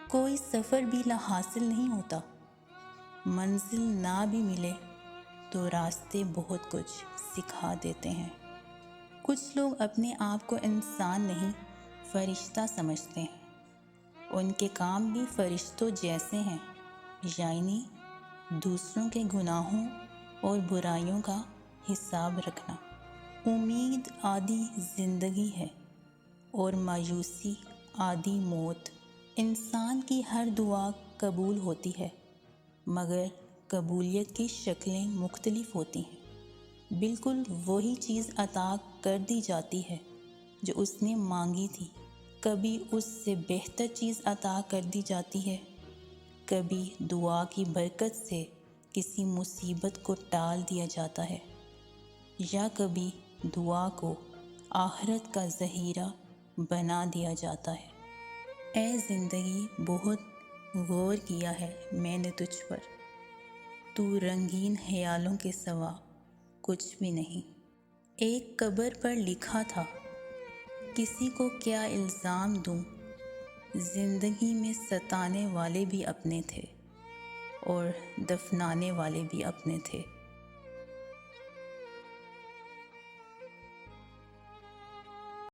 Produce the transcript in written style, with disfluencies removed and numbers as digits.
کوئی سفر بھی لا حاصل نہیں ہوتا، منزل نہ بھی ملے تو راستے بہت کچھ سکھا دیتے ہیں۔ کچھ لوگ اپنے آپ کو انسان نہیں فرشتہ سمجھتے ہیں، ان کے کام بھی فرشتوں جیسے ہیں، یعنی دوسروں کے گناہوں اور برائیوں کا حساب رکھنا۔ امید آدھی زندگی ہے اور مایوسی آدھی موت۔ انسان کی ہر دعا قبول ہوتی ہے، مگر قبولیت کی شکلیں مختلف ہوتی ہیں۔ بالکل وہی چیز عطا کر دی جاتی ہے جو اس نے مانگی تھی، کبھی اس سے بہتر چیز عطا کر دی جاتی ہے، کبھی دعا کی برکت سے کسی مصیبت کو ٹال دیا جاتا ہے، یا کبھی دعا کو آخرت کا ذخیرہ بنا دیا جاتا ہے۔ اے زندگی، بہت غور کیا ہے میں نے تجھ پر، تو رنگین خیالوں کے سوا کچھ بھی نہیں۔ ایک قبر پر لکھا تھا، کسی کو کیا الزام دوں، زندگی میں ستانے والے بھی اپنے تھے اور دفنانے والے بھی اپنے تھے۔